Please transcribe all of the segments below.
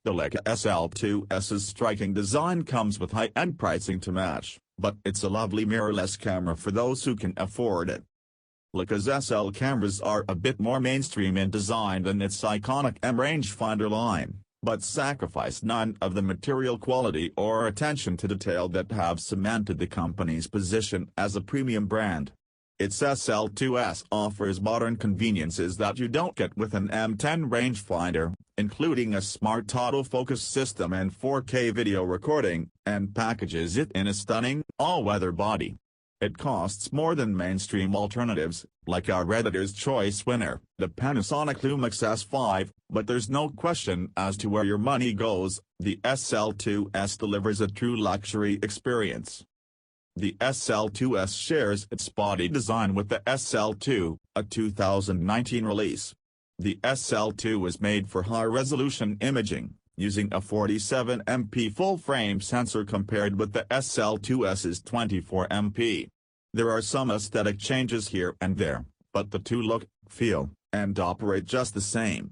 The Leica SL2-S's striking design comes with high-end pricing to match, but it's a lovely mirrorless camera for those who can afford it. Leica's SL cameras are a bit more mainstream in design than its iconic M rangefinder line, but sacrifice none of the material quality or attention to detail that have cemented the company's position as a premium brand. Its SL2-S offers modern conveniences that you don't get with an M10 rangefinder, including a smart autofocus system and 4K video recording, and packages it in a stunning, all-weather body. It costs more than mainstream alternatives, like our Redditor's Choice winner, the Panasonic Lumix S5, but there's no question as to where your money goes. The SL2-S delivers a true luxury experience. The SL2-S shares its body design with the SL2, a 2019 release. The SL2 is made for high-resolution imaging, using a 47MP full-frame sensor compared with the SL2S's 24MP. There are some aesthetic changes here and there, but the two look, feel, and operate just the same.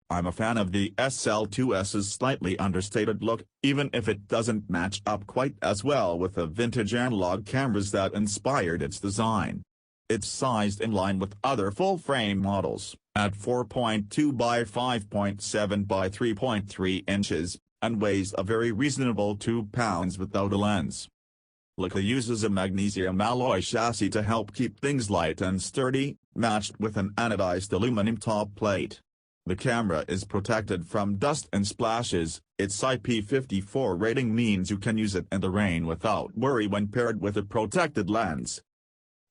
I'm a fan of the SL2S's slightly understated look, even if it doesn't match up quite as well with the vintage analog cameras that inspired its design. It's sized in line with other full-frame models, at 4.2 by 5.7 by 3.3 inches, and weighs a very reasonable 2 pounds without a lens. Leica uses a magnesium alloy chassis to help keep things light and sturdy, matched with an anodized aluminum top plate. The camera is protected from dust and splashes. Its IP54 rating means you can use it in the rain without worry when paired with a protected lens.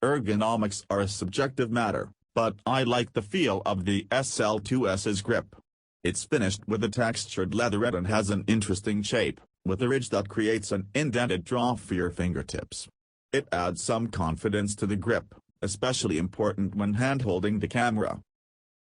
Ergonomics are a subjective matter, but I like the feel of the SL2S's grip. It's finished with a textured leatherette and has an interesting shape, with a ridge that creates an indented drop for your fingertips. It adds some confidence to the grip, especially important when hand-holding the camera.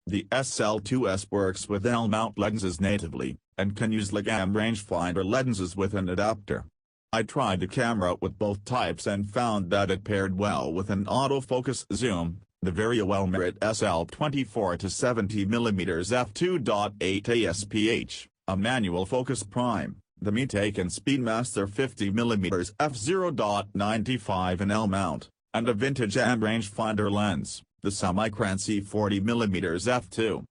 The SL2-S works with L-mount lenses natively, and can use Leica M rangefinder lenses with an adapter. I tried the camera with both types and found that it paired well with an autofocus zoom, the very well-mirrored SL24 to 70mm f2.8 ASPH, a manual focus prime, the Metake and Speedmaster 50mm f0.95 and L-mount, and a vintage M rangefinder lens, the Semi-Crancy 40mm f2.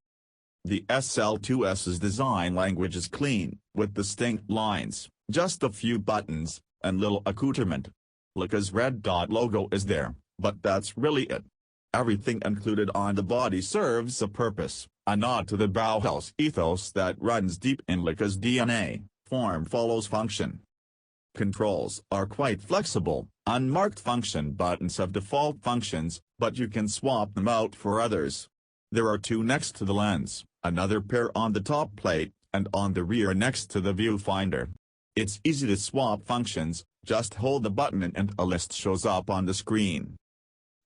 The SL2S's design language is clean, with distinct lines, just a few buttons, and little accoutrement. Leica's red dot logo is there, but that's really it. Everything included on the body serves a purpose, a nod to the Bauhaus ethos that runs deep in Leica's DNA, form follows function. Controls are quite flexible. Unmarked function buttons have default functions, but you can swap them out for others. There are two next to the lens, another pair on the top plate, and on the rear next to the viewfinder. It's easy to swap functions, just hold the button and a list shows up on the screen.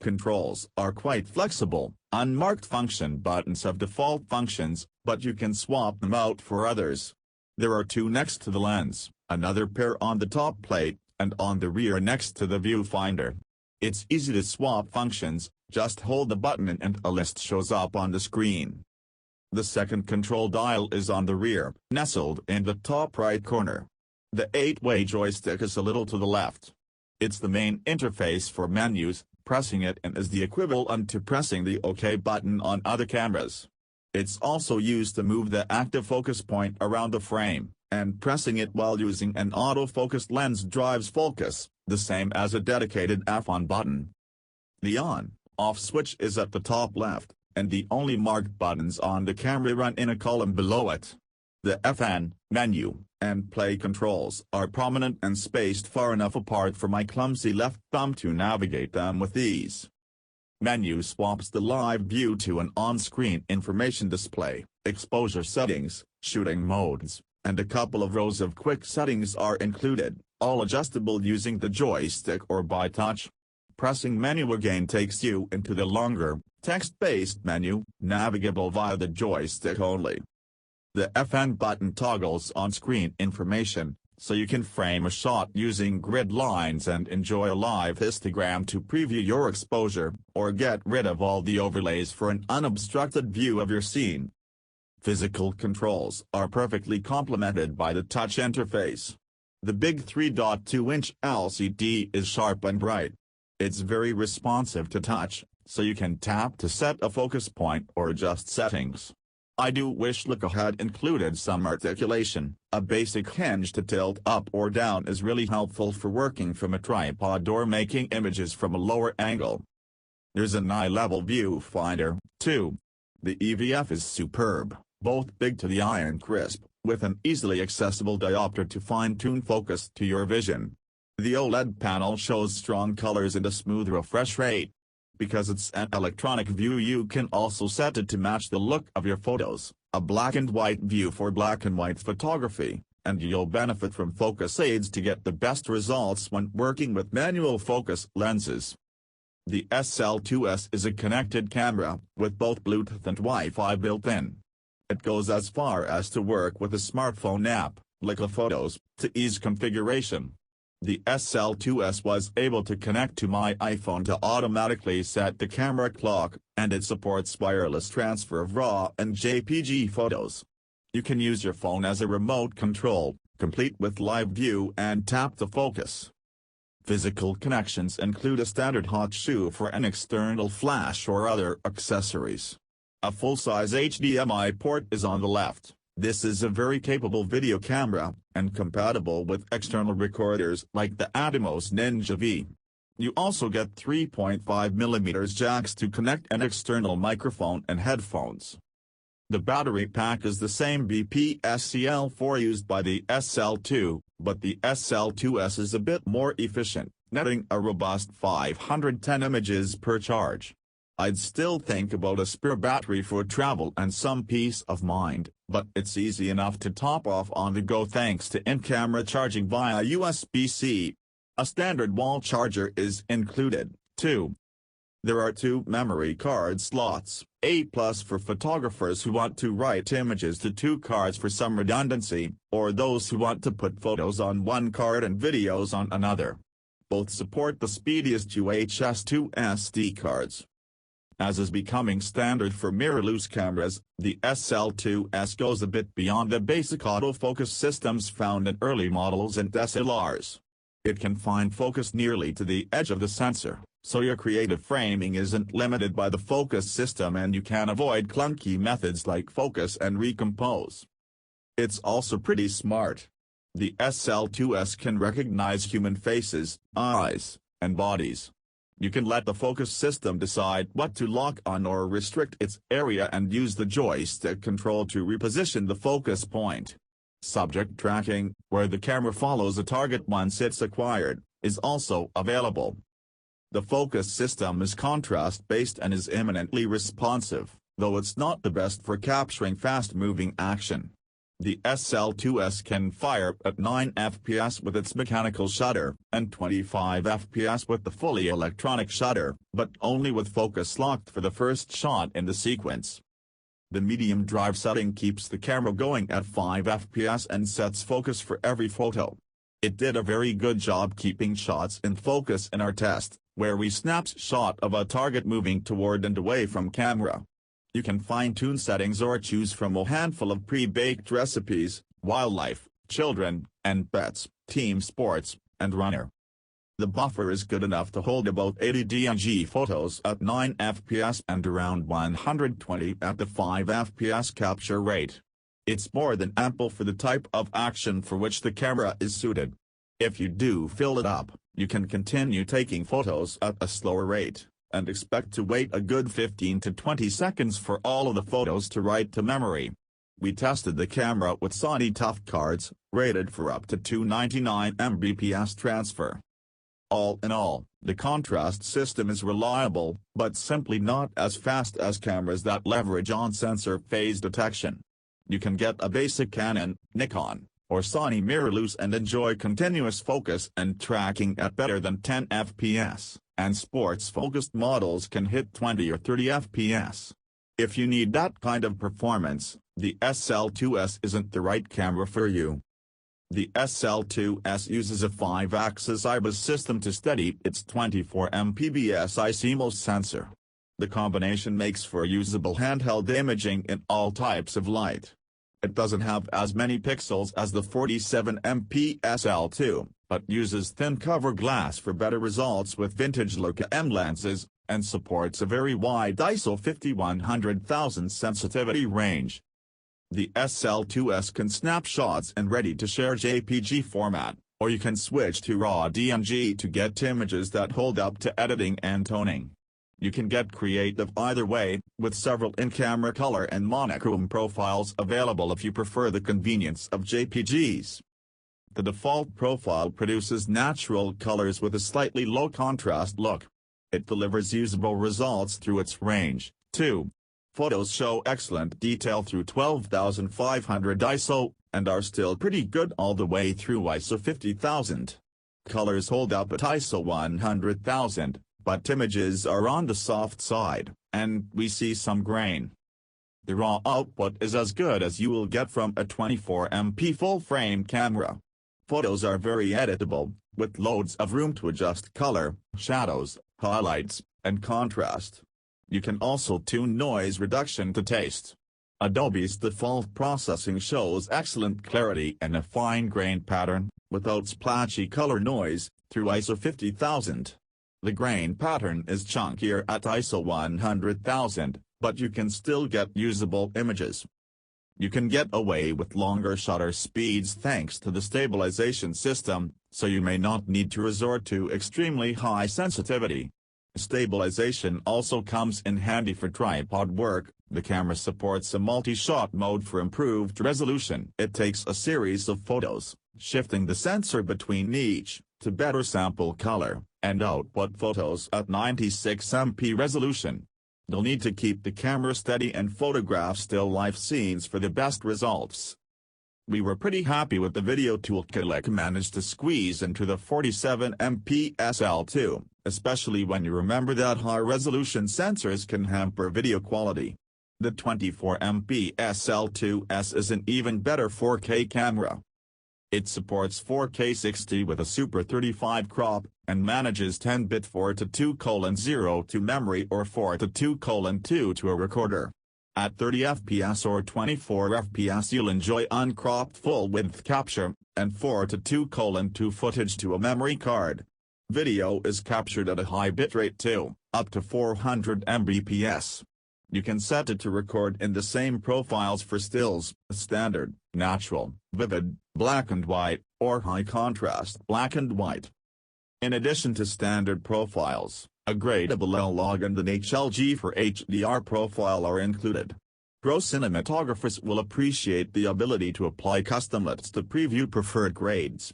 Controls are quite flexible. Unmarked function buttons have default functions, but you can swap them out for others. There are two next to the lens, another pair on the top plate, and on the rear next to the viewfinder. It's easy to swap functions, just hold the button and a list shows up on the screen. The second control dial is on the rear, nestled in the top right corner. The 8-way joystick is a little to the left. It's the main interface for menus. Pressing it in is the equivalent to pressing the OK button on other cameras. It's also used to move the active focus point around the frame, and pressing it while using an autofocus lens drives focus, the same as a dedicated F-on button. The on/off switch is at the top left, and the only marked buttons on the camera run in a column below it. The FN, menu, and play controls are prominent and spaced far enough apart for my clumsy left thumb to navigate them with ease. Menu swaps the live view to an on-screen information display, exposure settings, shooting modes, and a couple of rows of quick settings are included, all adjustable using the joystick or by touch. Pressing menu again takes you into the longer, text-based menu, navigable via the joystick only. The FN button toggles on-screen information, so you can frame a shot using grid lines and enjoy a live histogram to preview your exposure, or get rid of all the overlays for an unobstructed view of your scene. Physical controls are perfectly complemented by the touch interface. The big 3.2-inch LCD is sharp and bright. It's very responsive to touch, so you can tap to set a focus point or adjust settings. I do wish Leica had included some articulation. A basic hinge to tilt up or down is really helpful for working from a tripod or making images from a lower angle. There's an eye-level viewfinder, too. The EVF is superb, both big to the eye and crisp, with an easily accessible diopter to fine-tune focus to your vision. The OLED panel shows strong colors and a smooth refresh rate. Because it's an electronic view, you can also set it to match the look of your photos, a black and white view for black and white photography, and you'll benefit from focus aids to get the best results when working with manual focus lenses. The SL2-S is a connected camera, with both Bluetooth and Wi-Fi built in. It goes as far as to work with a smartphone app, Leica Photos, to ease configuration. The SL2-S was able to connect to my iPhone to automatically set the camera clock, and it supports wireless transfer of RAW and JPG photos. You can use your phone as a remote control, complete with live view and tap to focus. Physical connections include a standard hot shoe for an external flash or other accessories. A full-size HDMI port is on the left. This is a very capable video camera, and compatible with external recorders like the Atomos Ninja V. You also get 3.5mm jacks to connect an external microphone and headphones. The battery pack is the same BPSCL4 used by the SL2, but the SL2-S is a bit more efficient, netting a robust 510 images per charge. I'd still think about a spare battery for travel and some peace of mind, but it's easy enough to top off on the go thanks to in-camera charging via USB-C. A standard wall charger is included, too. There are 2 memory card slots, A+ for photographers who want to write images to 2 cards for some redundancy, or those who want to put photos on one card and videos on another. Both support the speediest UHS-2 SD cards. As is becoming standard for mirrorless cameras, the SL2-S goes a bit beyond the basic autofocus systems found in early models and DSLRs. It can find focus nearly to the edge of the sensor, so your creative framing isn't limited by the focus system and you can avoid clunky methods like focus and recompose. It's also pretty smart. The SL2-S can recognize human faces, eyes, and bodies. You can let the focus system decide what to lock on or restrict its area and use the joystick control to reposition the focus point. Subject tracking, where the camera follows a target once it's acquired, is also available. The focus system is contrast-based and is eminently responsive, though it's not the best for capturing fast-moving action. The SL2-S can fire at 9 fps with its mechanical shutter, and 25 fps with the fully electronic shutter, but only with focus locked for the first shot in the sequence. The medium drive setting keeps the camera going at 5 fps and sets focus for every photo. It did a very good job keeping shots in focus in our test, where we snapped shot of a target moving toward and away from camera. You can fine-tune settings or choose from a handful of pre-baked recipes: wildlife, children, and pets, team sports, and runner. The buffer is good enough to hold about 80 DNG photos at 9 fps and around 120 at the 5 fps capture rate. It's more than ample for the type of action for which the camera is suited. If you do fill it up, you can continue taking photos at a slower rate, and expect to wait a good 15 to 20 seconds for all of the photos to write to memory. We tested the camera with Sony Tough cards, rated for up to 299 Mbps transfer. All in all, the contrast system is reliable, but simply not as fast as cameras that leverage on-sensor phase detection. You can get a basic Canon, Nikon, or Sony mirrorless and enjoy continuous focus and tracking at better than 10 fps. And sports-focused models can hit 20 or 30 fps. If you need that kind of performance, the SL2-S isn't the right camera for you. The SL2-S uses a 5-axis IBIS system to steady its 24 mpbs ICMOS sensor. The combination makes for usable handheld imaging in all types of light. It doesn't have as many pixels as the 47MP SL2, but uses thin cover glass for better results with vintage Leica M lenses, and supports a very wide ISO 5100,000 sensitivity range. The SL2-S can snap shots in ready-to-share JPG format, or you can switch to RAW DNG to get images that hold up to editing and toning. You can get creative either way, with several in-camera color and monochrome profiles available if you prefer the convenience of JPGs. The default profile produces natural colors with a slightly low contrast look. It delivers usable results through its range, too. Photos show excellent detail through 12,500 ISO, and are still pretty good all the way through ISO 50,000. Colors hold up at ISO 100,000. But images are on the soft side, and we see some grain. The raw output is as good as you will get from a 24MP full-frame camera. Photos are very editable, with loads of room to adjust color, shadows, highlights, and contrast. You can also tune noise reduction to taste. Adobe's default processing shows excellent clarity and a fine-grained pattern, without splashy color noise, through ISO 50,000. The grain pattern is chunkier at ISO 100,000, but you can still get usable images. You can get away with longer shutter speeds thanks to the stabilization system, so you may not need to resort to extremely high sensitivity. Stabilization also comes in handy for tripod work. The camera supports a multi-shot mode for improved resolution. It takes a series of photos, shifting the sensor between each, to better sample color, and output photos at 96MP resolution. You'll need to keep the camera steady and photograph still life scenes for the best results. We were pretty happy with the video toolkit Leica managed to squeeze into the 47MP SL2, especially when you remember that high-resolution sensors can hamper video quality. The 24MP SL2-S is an even better 4K camera. It supports 4K 60 with a Super 35 crop, and manages 10-bit 4:2:0 to memory or 4:2:2 to a recorder. At 30 fps or 24 fps you'll enjoy uncropped full-width capture, and 4:2:2 footage to a memory card. Video is captured at a high bitrate too, up to 400 Mbps. You can set it to record in the same profiles for stills, standard, natural, vivid, black and white, or high contrast black and white. In addition to standard profiles, a gradable L-log and an HLG for HDR profile are included. Pro cinematographers will appreciate the ability to apply custom LUTs to preview preferred grades.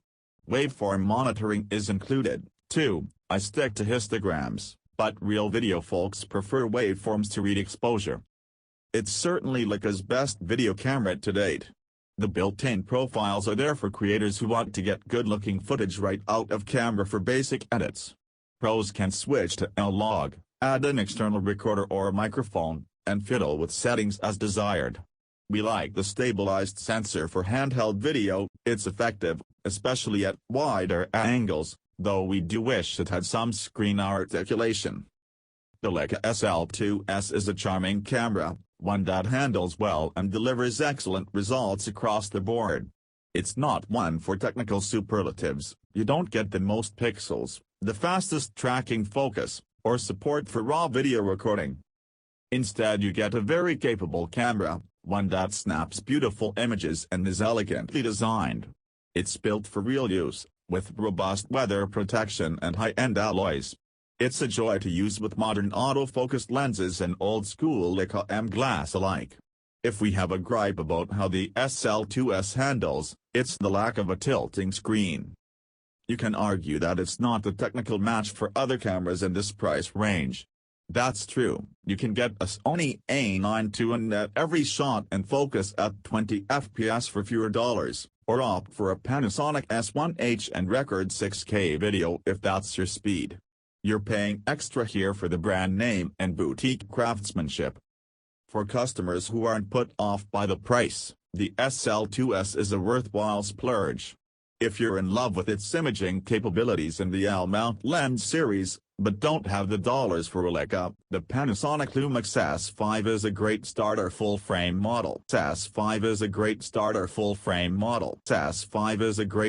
Waveform monitoring is included, too. I stick to histograms, but real video folks prefer waveforms to read exposure. It's certainly Leica's best video camera to date. The built-in profiles are there for creators who want to get good-looking footage right out of camera for basic edits. Pros can switch to L-log, add an external recorder or microphone, and fiddle with settings as desired. We like the stabilized sensor for handheld video. It's effective, especially at wider angles, though we do wish it had some screen articulation. The Leica SL2-S is a charming camera, one that handles well and delivers excellent results across the board. It's not one for technical superlatives. You don't get the most pixels, the fastest tracking focus, or support for raw video recording. Instead you get a very capable camera, one that snaps beautiful images and is elegantly designed. It's built for real use, with robust weather protection and high-end alloys. It's a joy to use with modern autofocus lenses and old-school Leica M glass alike. If we have a gripe about how the SL2-S handles, it's the lack of a tilting screen. You can argue that it's not a technical match for other cameras in this price range. That's true. You can get a Sony A9 II and at every shot and focus at 20 fps for fewer dollars, or opt for a Panasonic S1H and record 6K video if that's your speed. You're paying extra here for the brand name and boutique craftsmanship. For customers who aren't put off by the price, the SL2-S is a worthwhile splurge. If you're in love with its imaging capabilities in the L-mount lens series, but don't have the dollars for a Leica, the Panasonic Lumix S5 is a great starter full-frame model. S5 is a great starter full-frame model. S5 is a great